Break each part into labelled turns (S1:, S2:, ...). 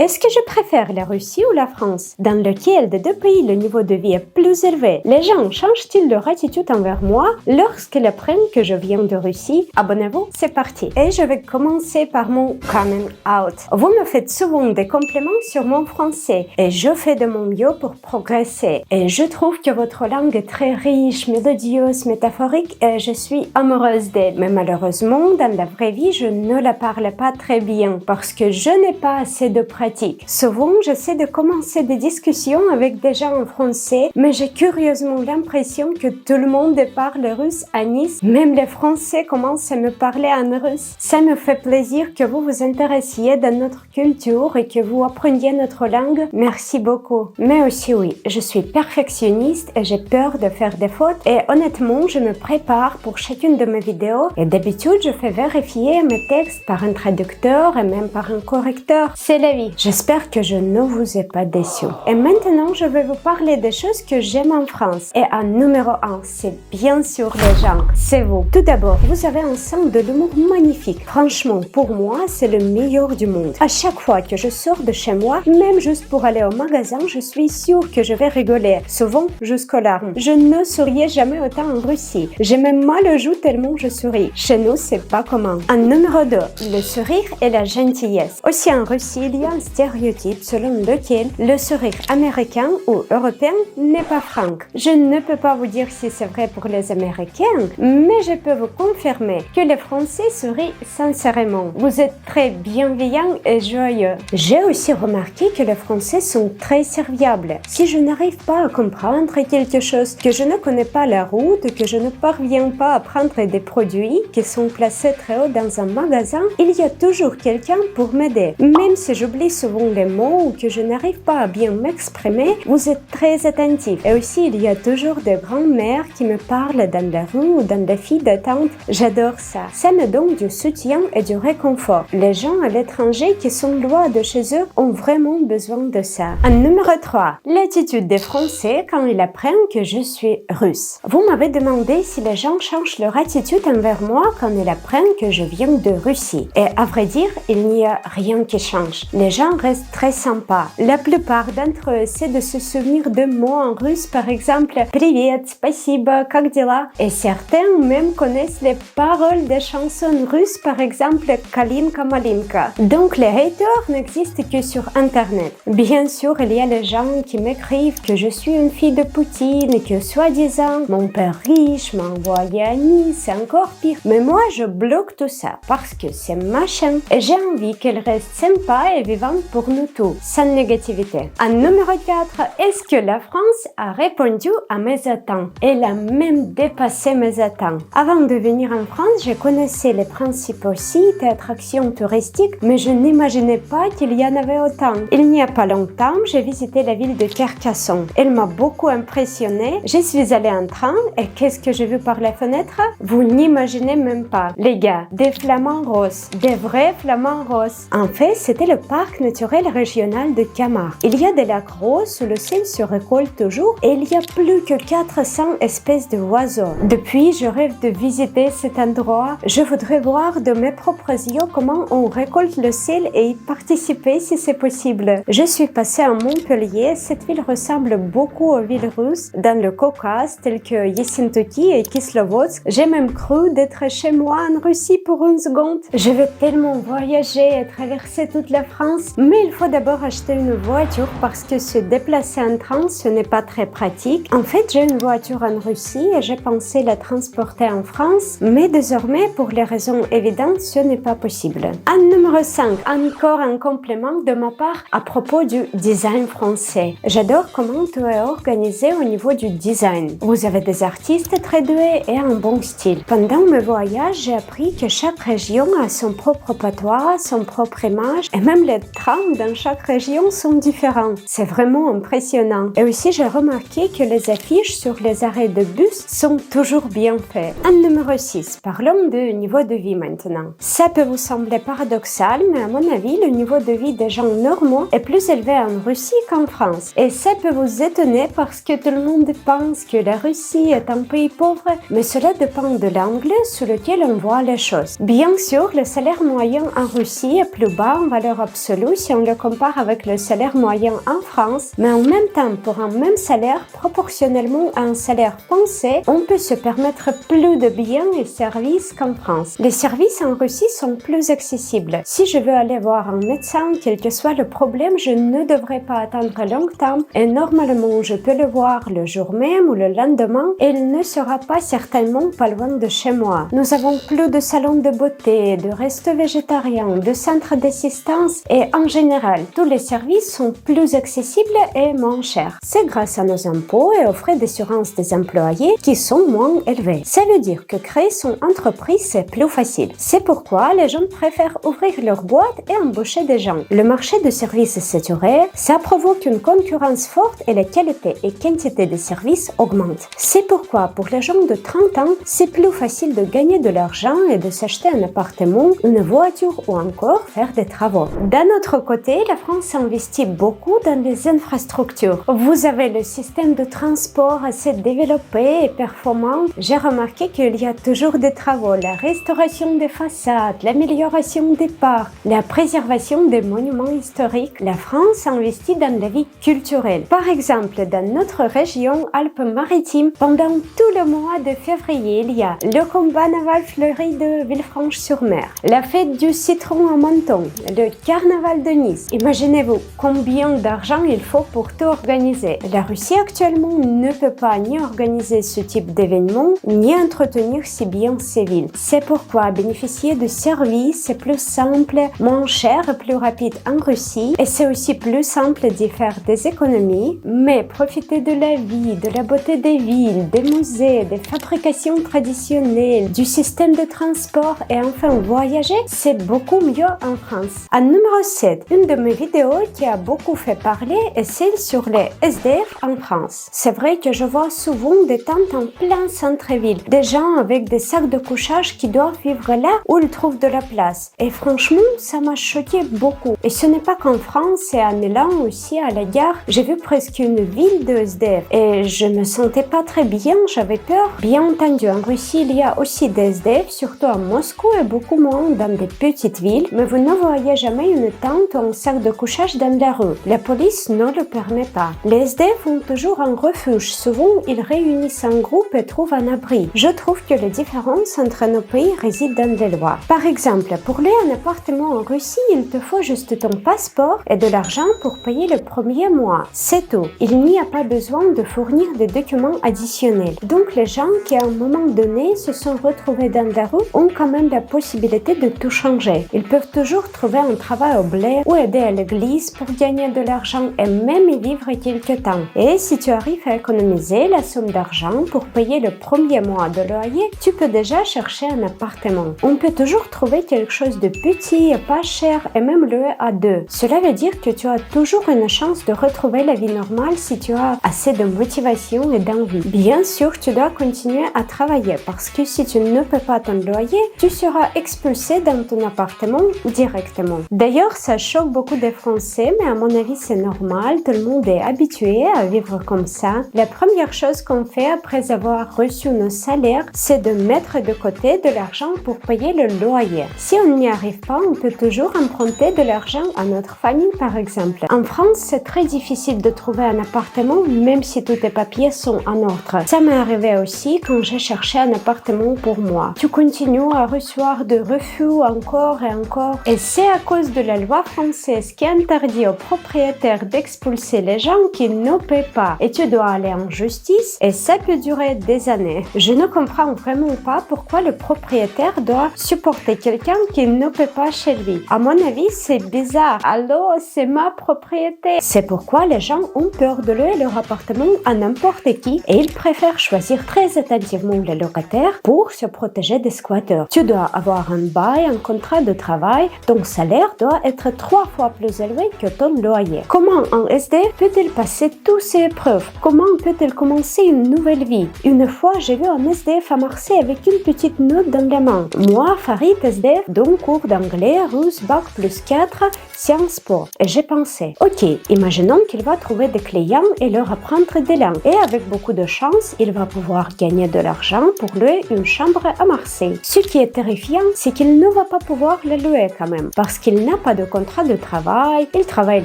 S1: Est-ce que je préfère la Russie ou la France? Dans lequel des deux pays le niveau de vie est plus élevé? Les gens changent-ils leur attitude envers moi lorsqu'ils apprennent que je viens de Russie? Abonnez-vous, c'est parti. Et je vais commencer par mon coming out. Vous me faites souvent des compliments sur mon français et je fais de mon mieux pour progresser. Et je trouve que votre langue est très riche, mélodieuse, métaphorique et je suis amoureuse d'elle. Mais malheureusement, dans la vraie vie, je ne la parle pas très bien parce que je n'ai pas assez de pratique. Souvent, j'essaie de commencer des discussions avec des gens en français, mais j'ai curieusement l'impression que tout le monde parle russe à Nice. Même les Français commencent à me parler en russe. Ça me fait plaisir que vous vous intéressiez dans notre culture et que vous appreniez notre langue. Merci beaucoup. Mais aussi oui, je suis perfectionniste et j'ai peur de faire des fautes et honnêtement, je me prépare pour chacune de mes vidéos et d'habitude, je fais vérifier mes textes par un traducteur et même par un correcteur. C'est la vie. J'espère que je ne vous ai pas déçu. Et maintenant, je vais vous parler des choses que j'aime en France. Et en numéro 1, c'est bien sûr les gens. C'est vous. Tout d'abord, vous avez un sens de l'humour magnifique. Franchement, pour moi, c'est le meilleur du monde. À chaque fois que je sors de chez moi, même juste pour aller au magasin, je suis sûre que je vais rigoler. Souvent, jusqu'aux larmes. Je ne souriais jamais autant en Russie. J'ai même mal aux joues tellement je souris. Chez nous, c'est pas commun. En numéro 2, le sourire et la gentillesse. Aussi en Russie, il y a un stéréotype selon lequel le sourire américain ou européen n'est pas franc. Je ne peux pas vous dire si c'est vrai pour les Américains, mais je peux vous confirmer que les Français sourient sincèrement. Vous êtes très bienveillants et joyeux. J'ai aussi remarqué que les Français sont très serviables. Si je n'arrive pas à comprendre quelque chose, que je ne connais pas la route, que je ne parviens pas à prendre des produits qui sont placés très haut dans un magasin, il y a toujours quelqu'un pour m'aider. Même si j'oublie souvent les mots ou que je n'arrive pas à bien m'exprimer, vous êtes très attentifs. Et aussi, il y a toujours des grands-mères qui me parlent dans la rue ou dans des files d'attente. J'adore ça. Ça me donne du soutien et du réconfort. Les gens à l'étranger qui sont loin de chez eux ont vraiment besoin de ça. En numéro 3, l'attitude des Français quand ils apprennent que je suis russe. Vous m'avez demandé si les gens changent leur attitude envers moi quand ils apprennent que je viens de Russie. Et à vrai dire, il n'y a rien qui change. Les gens restent très sympas. La plupart d'entre eux essaient de se souvenir de mots en russe, par exemple «Привет», «Спасибо», «Как дела?» Et certains même connaissent les paroles des chansons russes, par exemple «Kalinka Malinka». Donc les haters n'existent que sur Internet. Bien sûr, il y a les gens qui m'écrivent que je suis une fille de Poutine et que soi-disant mon père riche m'a envoyé à Nice, c'est encore pire. Mais moi, je bloque tout ça parce que c'est ma chaîne et j'ai envie qu'elle reste sympa et vivante pour nous tous, sans négativité. En numéro 4, est-ce que la France a répondu à mes attentes? Elle a même dépassé mes attentes. Avant de venir en France, je connaissais les principaux sites et attractions touristiques, mais je n'imaginais pas qu'il y en avait autant. Il n'y a pas longtemps, j'ai visité la ville de Carcassonne. Elle m'a beaucoup impressionnée. Je suis allée en train et qu'est-ce que j'ai vu par la fenêtre? Vous n'imaginez même pas. Les gars, des flamants roses, des vrais flamants roses. En fait, c'était le parc naturel régional de Camargue. Il y a des lacs roses où le ciel se récolte toujours et il y a plus que 400 espèces d'oiseaux. Depuis, je rêve de visiter cet endroit. Je voudrais voir de mes propres yeux comment on récolte le ciel et y participer si c'est possible. Je suis passée à Montpellier. Cette ville ressemble beaucoup aux villes russes dans le Caucase, telles que Yessentoki et Kislovodsk. J'ai même cru d'être chez moi en Russie pour une seconde. Je veux tellement voyager et traverser toute la France, mais il faut d'abord acheter une voiture parce que se déplacer en train, ce n'est pas très pratique. En fait, j'ai une voiture en Russie et j'ai pensé la transporter en France, mais désormais, pour les raisons évidentes, ce n'est pas possible. En numéro 5, encore un complément de ma part à propos du design français. J'adore comment tout est organisé au niveau du design. Vous avez des artistes très doués et un bon style. Pendant mes voyages, j'ai appris que chaque région a son propre patois, son propre image et même les trams dans chaque région sont différents. C'est vraiment impressionnant. Et aussi, j'ai remarqué que les affiches sur les arrêts de bus sont toujours bien faites. En numéro 6, parlons du niveau de vie maintenant. Ça peut vous sembler paradoxal, mais à mon avis, le niveau de vie des gens normaux est plus élevé en Russie qu'en France. Et ça peut vous étonner parce que tout le monde pense que la Russie est un pays pauvre, mais cela dépend de l'angle sous lequel on voit les choses. Bien sûr, le salaire moyen en Russie est plus bas en valeur absolue surtout si on le compare avec le salaire moyen en France, mais en même temps, pour un même salaire, proportionnellement à un salaire français, on peut se permettre plus de biens et services qu'en France. Les services en Russie sont plus accessibles. Si je veux aller voir un médecin, quel que soit le problème, je ne devrais pas attendre longtemps et normalement je peux le voir le jour même ou le lendemain et il ne sera pas certainement pas loin de chez moi. Nous avons plus de salons de beauté, de restos végétariens, de centres d'assistance et en général, tous les services sont plus accessibles et moins chers. C'est grâce à nos impôts et aux frais d'assurance des employés qui sont moins élevés. Ça veut dire que créer son entreprise, c'est plus facile. C'est pourquoi les gens préfèrent ouvrir leur boîte et embaucher des gens. Le marché de services est saturé, ça provoque une concurrence forte et la qualité et quantité des services augmentent. C'est pourquoi pour les gens de 30 ans, c'est plus facile de gagner de l'argent et de s'acheter un appartement, une voiture ou encore faire des travaux. D'un autre côté, la France investit beaucoup dans les infrastructures. Vous avez le système de transport assez développé et performant. J'ai remarqué qu'il y a toujours des travaux, la restauration des façades, l'amélioration des parcs, la préservation des monuments historiques. La France investit dans la vie culturelle. Par exemple, dans notre région Alpes-Maritimes, pendant tout le mois de février, il y a le combat naval fleuri de Villefranche-sur-Mer, la fête du citron en Menton, le carnaval de Nice. Imaginez-vous combien d'argent il faut pour tout organiser. La Russie actuellement ne peut pas ni organiser ce type d'événement, ni entretenir si bien ses villes. C'est pourquoi bénéficier de services est plus simple, moins cher et plus rapide en Russie, et c'est aussi plus simple d'y faire des économies, mais profiter de la vie, de la beauté des villes, des musées, des fabrications traditionnelles, du système de transport et enfin voyager, c'est beaucoup mieux en France. En numéro 7, une de mes vidéos qui a beaucoup fait parler est celle sur les SDF en France. C'est vrai que je vois souvent des tentes en plein centre-ville, des gens avec des sacs de couchage qui doivent vivre là où ils trouvent de la place. Et franchement, ça m'a choqué beaucoup. Et ce n'est pas qu'en France et en Élan aussi à la gare, j'ai vu presque une ville de SDF et je me sentais pas très bien, j'avais peur. Bien entendu, en Russie, il y a aussi des SDF, surtout à Moscou et beaucoup moins dans des petites villes, mais vous ne voyez jamais une tente ou un sac de couchage dans la rue. La police ne le permet pas. Les SDF ont toujours un refuge. Souvent, ils réunissent un groupe et trouvent un abri. Je trouve que la différence entre nos pays réside dans les lois. Par exemple, pour louer un appartement en Russie, il te faut juste ton passeport et de l'argent pour payer le premier mois. C'est tout. Il n'y a pas besoin de fournir des documents additionnels. Donc, les gens qui, à un moment donné, se sont retrouvés dans la rue ont quand même la possibilité de tout changer. Ils peuvent toujours trouver un travail au bled ou aider à l'église pour gagner de l'argent et même y vivre quelque temps. Et si tu arrives à économiser la somme d'argent pour payer le premier mois de loyer, tu peux déjà chercher un appartement. On peut toujours trouver quelque chose de petit et pas cher et même louer à deux. Cela veut dire que tu as toujours une chance de retrouver la vie normale si tu as assez de motivation et d'envie. Bien sûr, tu dois continuer à travailler parce que si tu ne peux pas ton loyer, tu seras expulsé dans ton appartement directement. D'ailleurs, ça choque beaucoup des Français, mais à mon avis, c'est normal. Tout le monde est habitué à vivre comme ça. La première chose qu'on fait après avoir reçu nos salaires, c'est de mettre de côté de l'argent pour payer le loyer. Si on n'y arrive pas, on peut toujours emprunter de l'argent à notre famille, par exemple. En France, c'est très difficile de trouver un appartement, même si tous tes papiers sont en ordre. Ça m'est arrivé aussi quand j'ai cherché un appartement pour moi. Tu continues à recevoir de refus encore et encore. Et c'est à cause de la loi française qui interdit aux propriétaires d'expulser les gens qui ne paient pas. Et tu dois aller en justice et ça peut durer des années. Je ne comprends vraiment pas pourquoi le propriétaire doit supporter quelqu'un qui ne paie pas chez lui. À mon avis, c'est bizarre. Allô, c'est ma propriété. C'est pourquoi les gens ont peur de louer leur appartement à n'importe qui et ils préfèrent choisir très attentivement les locataires pour se protéger des squatteurs. Tu dois avoir un bail, un contrat de travail, ton salaire doit être 3 fois plus élevé que ton loyer. Comment un SDF peut-il passer toutes ces épreuves? Comment peut-il commencer une nouvelle vie? Une fois, j'ai vu un SDF à Marseille avec une petite note dans la main. Moi, Farid, SDF, donc cours d'anglais, russe, bac +4, Sciences Po. Et j'ai pensé, ok, imaginons qu'il va trouver des clients et leur apprendre des langues. Et avec beaucoup de chance, il va pouvoir gagner de l'argent pour louer une chambre à Marseille. Ce qui est terrifiant, c'est qu'il ne va pas pouvoir la louer quand même, parce qu'il n'a pas de compte contrat de travail, il travaille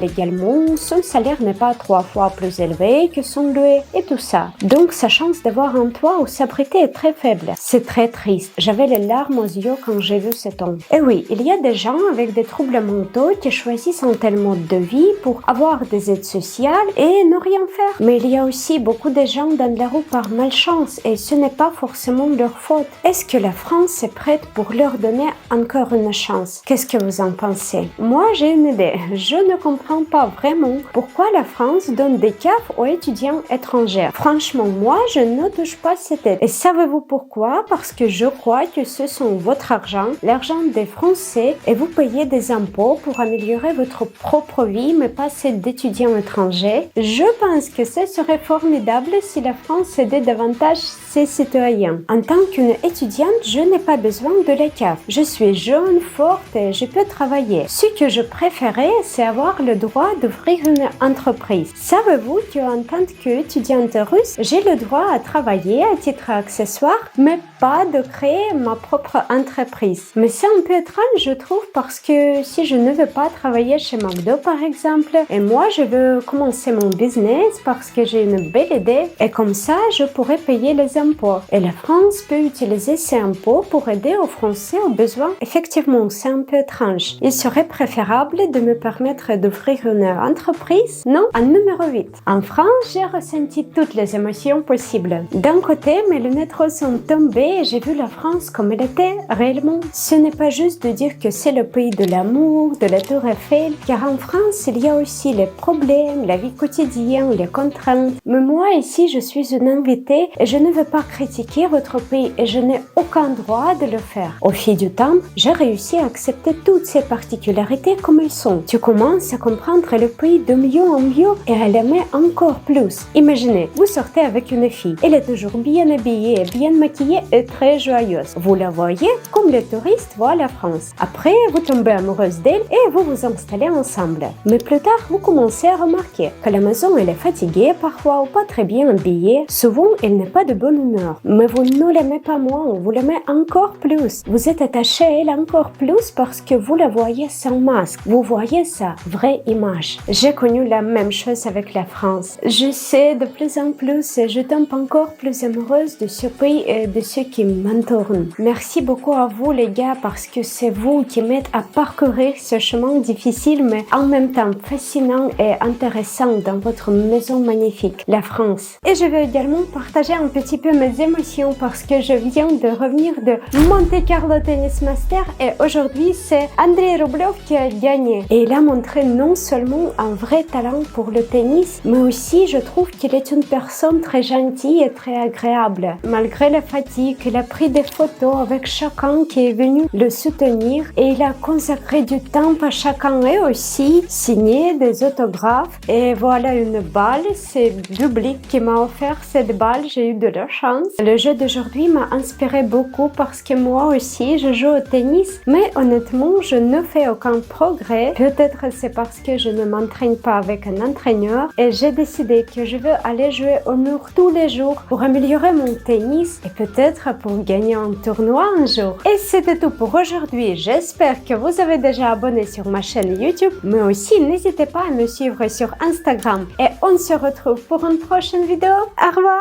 S1: légalement, son salaire n'est pas 3 fois plus élevé que son loyer et tout ça. Donc sa chance d'avoir un toit où s'abriter est très faible. C'est très triste. J'avais les larmes aux yeux quand j'ai vu cet homme. Et oui, il y a des gens avec des troubles mentaux qui choisissent un tel mode de vie pour avoir des aides sociales et ne rien faire. Mais il y a aussi beaucoup de gens dans la rue par malchance et ce n'est pas forcément leur faute. Est-ce que la France est prête pour leur donner encore une chance? Qu'est-ce que vous en pensez? Moi, j'ai une idée. Je ne comprends pas vraiment pourquoi la France donne des CAF aux étudiants étrangers. Franchement, moi, je ne touche pas cette aide. Et savez-vous pourquoi? Parce que je crois que ce sont votre argent, l'argent des Français, et vous payez des impôts pour améliorer votre propre vie, mais pas celle d'étudiants étrangers. Je pense que ce serait formidable si la France aidait davantage ses citoyens. En tant qu'une étudiante, je n'ai pas besoin de la CAF. Je suis jeune, forte et je peux travailler. Ce que je préférais, c'est avoir le droit d'ouvrir une entreprise. Savez-vous qu'en tant qu'étudiante russe, j'ai le droit à travailler à titre accessoire, mais pas de créer ma propre entreprise. Mais c'est un peu étrange, je trouve, parce que si je ne veux pas travailler chez McDo, par exemple, et moi, je veux commencer mon business parce que j'ai une belle idée, et comme ça, je pourrais payer les impôts. Et la France peut utiliser ces impôts pour aider aux Français aux besoins. Effectivement, c'est un peu étrange. Il serait préférable de me permettre d'ouvrir une entreprise. Non, en numéro 8. En France, j'ai ressenti toutes les émotions possibles. D'un côté, mes lunettes roses sont tombées et j'ai vu la France comme elle était réellement. Ce n'est pas juste de dire que c'est le pays de l'amour, de la Tour Eiffel, car en France, il y a aussi les problèmes, la vie quotidienne, les contraintes. Mais moi, ici, je suis une invitée et je ne veux pas critiquer votre pays et je n'ai aucun droit de le faire. Au fil du temps, j'ai réussi à accepter toutes ces particularités comme elles sont. Tu commences à comprendre le pays de mieux en mieux et à l'aimer encore plus. Imaginez, vous sortez avec une fille. Elle est toujours bien habillée, bien maquillée et très joyeuse. Vous la voyez comme les touristes voient la France. Après, vous tombez amoureuse d'elle et vous vous installez ensemble. Mais plus tard, vous commencez à remarquer que la maison elle est fatiguée parfois ou pas très bien habillée. Souvent, elle n'est pas de bonne humeur. Mais vous ne l'aimez pas moins, vous l'aimez encore plus. Vous êtes attaché à elle encore plus parce que vous la voyez sans masque. Vous voyez sa vraie image. J'ai connu la même chose avec la France. Je sais de plus en plus et je tombe encore plus amoureuse de ce pays et de ceux qui m'entourent. Merci beaucoup à vous les gars parce que c'est vous qui m'aidez à parcourir ce chemin difficile mais en même temps fascinant et intéressant dans votre maison magnifique, la France. Et je vais également partager un petit peu mes émotions parce que je viens de revenir de Monte Carlo Tennis Master et aujourd'hui c'est Andrei Rublev qui a gagné. Et il a montré non seulement un vrai talent pour le tennis, mais aussi je trouve qu'il est une personne très gentille et très agréable. Malgré la fatigue, il a pris des photos avec chacun qui est venu le soutenir et il a consacré du temps à chacun et aussi signé des autographes. Et voilà une balle, c'est le public qui m'a offert cette balle, j'ai eu de la chance. Le jeu d'aujourd'hui m'a inspiré beaucoup parce que moi aussi je joue au tennis, mais honnêtement je ne fais aucun progrès. Peut-être c'est parce que je ne m'entraîne pas avec un entraîneur et j'ai décidé que je veux aller jouer au mur tous les jours pour améliorer mon tennis et peut-être pour gagner un tournoi un jour. Et c'était tout pour aujourd'hui. J'espère que vous avez déjà abonné sur ma chaîne YouTube, mais aussi n'hésitez pas à me suivre sur Instagram et on se retrouve pour une prochaine vidéo. Au revoir!